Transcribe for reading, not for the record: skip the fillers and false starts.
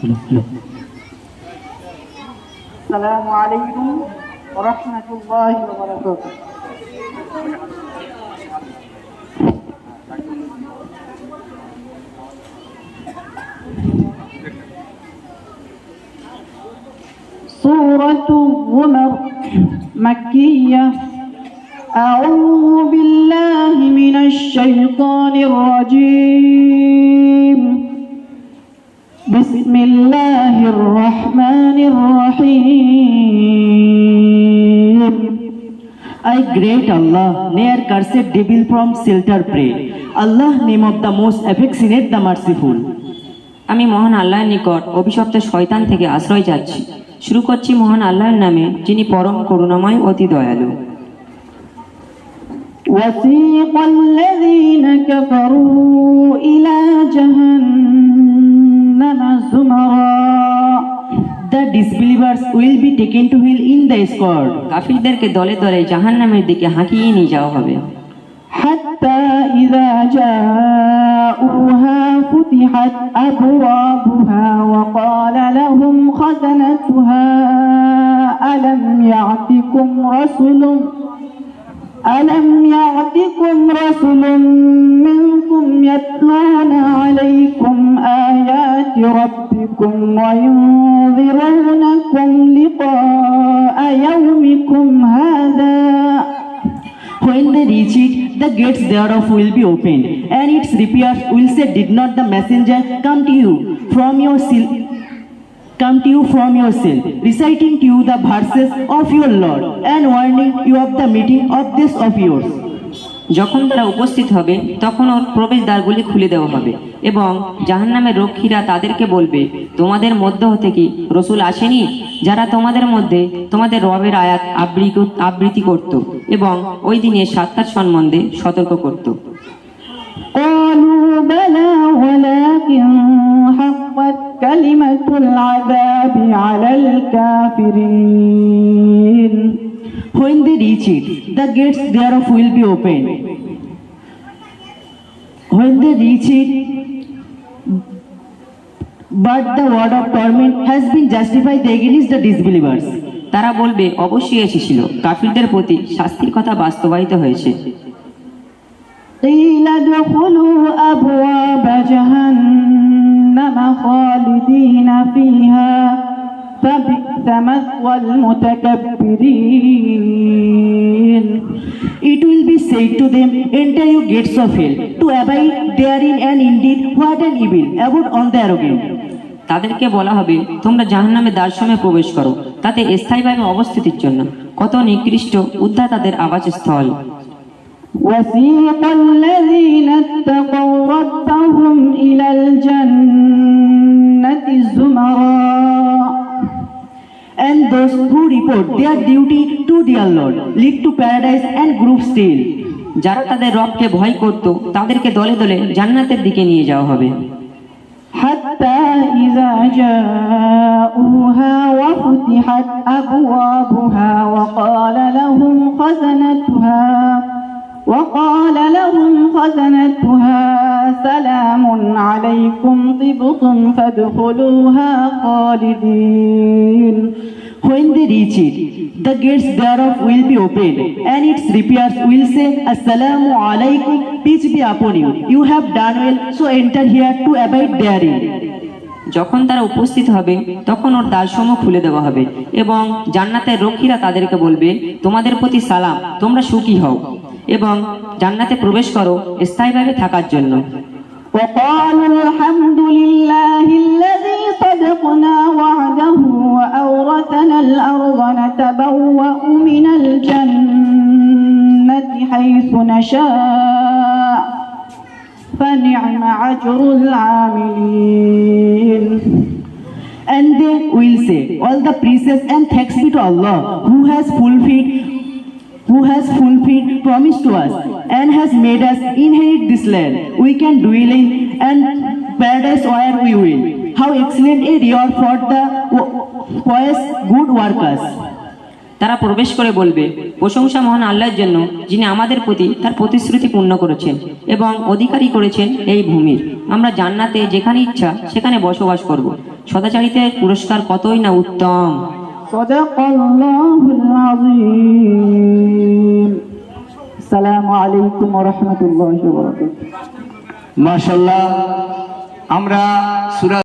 السلام عليكم ورحمة الله وبركاته. سورة الزمر مكية. أعوذ بالله من الشيطان الرجيم. بسم الله الرحمن الرحيم. I great Allah, ne'er cursed devil from shelter pray. Allah, name of the most affectionate, the merciful. আমি মহান আল্লাহর নিকট অভিশপ্ত শয়তান থেকে আশ্রয় চাচ্ছি। শুরু করছি মহান আল্লাহর নামে, যিনি পরম করুণাময় অতি দয়ালু। وسيق الذين كفروا إلى جهنم زمرا. The disbelievers will be taken to hell in the escort. কাফিরদেরকে দলে দলে জাহান্নামের দিকে হাঁকিয়ে নিয়ে যাওয়া হবে। حتى إذا جاءوها فتحت أبوابها وقال لهم خزنتها ألم يأتكم رسل منكم يتلون عليكم آيات ربكم وينذرونكم لقاء يومكم هذا. When they reach it, the gates thereof will be opened, and its reapers will say, Did not the messenger come to you from your self, reciting to you the verses of your Lord, and warning you of the meeting of this of yours? যখন তারা উপস্থিত হবে তখন ওর প্রবেশ দ্বারগুলি খুলে দেওয়া হবে এবং জাহান্নামের রক্ষীরা তাদেরকে বলবে, তোমাদের মধ্য হতে কি রসুল আসেনি, যারা তোমাদের মধ্যে তোমাদের রবের আয়াত আবৃত্তি করত এবং ওই দিনের সাত্তার সম্বন্ধে সতর্ক করত। قالوا بلى ولكن حقت كلمة العذاب على الكافرين. When they reach it, the gates thereof will be opened. When they reach it, but the word of torment has been justified against the disbelievers. তারা বলবে, অবশ্যই এসেছিল, কাফিরদের প্রতি শাস্তির কথা বাস্তবায়িত হয়েছে। قيل ادخلوا أبواب جهنم خالدين فيها فبئس مثوى المتكبرين. It will be said to them, Enter you gates of hell, to abide therein, and indeed what an evil abode on the arrogant. তাদেরকে বলা হবে, তোমরা জাহান্নামের দ্বারসমূহে প্রবেশ করো, তাতে স্থায়ীভাবে অবস্থিতির জন্য কত নিকৃষ্ট উদ্ধার তাদের আবাসস্থল। وسيق الذين اتقوا ربهم إلى الجنة زمرا. And those who report their duty to their Lord lead to paradise and group still. যারা তাদের রবকে ভয় করত তাদেরকে দলে দলে জান্নাতের দিকে নিয়ে যাওয়া হবে। حتى إذا جاءوها وفتحت أبوابها وقال لهم خزنتها سلام عليكم طبتم فادخلوها خالدين. When they reach it, the gates thereof will be opened, and its reapers will say, Assalamu alaikum, peace be upon you. You have done well, so enter here to abide therein. যখন তারা উপস্থিত হবে তখন ওর দ্বারসমূহ খুলে দেওয়া হবে এবং জান্নাতের রক্ষীরা তাদেরকে বলবে, তোমাদের প্রতি সালাম, তোমরা সুখী হও এবং জান্নাতে প্রবেশ করো স্থায়ীভাবে থাকার জন্য। وقالوا الحمد لله الذي صدقنا وعده وأورثنا الأرض نتبوأ من الجنة حيث نشاء فنعم أجر العاملين. And they will say, All the praises and thanks be to Allah, who has fulfilled promise to us and has made us inherit this land. We can dwell in and paradise where we will. How excellent a reward for the pious good workers. তারা প্রবেশ করে বলবে, প্রশংসা মহান আল্লাহর জন্য, যিনি আমাদের প্রতি তার প্রতিশ্রুতি পূর্ণ করেছেন এবং অধিকারী করেছেন এই ভূমির। আমরা জান্নাতে যেখানে ইচ্ছা সেখানে বসবাস করব। সদাচারীদের পুরস্কার কতই না উত্তম। সাদাকাল্লাহুল আযীম। আসসালামু আলাইকুম ওয়া রাহমাতুল্লাহি ওয়া বারাকাতুহু। মাশাআল্লাহ, আমরা সূরা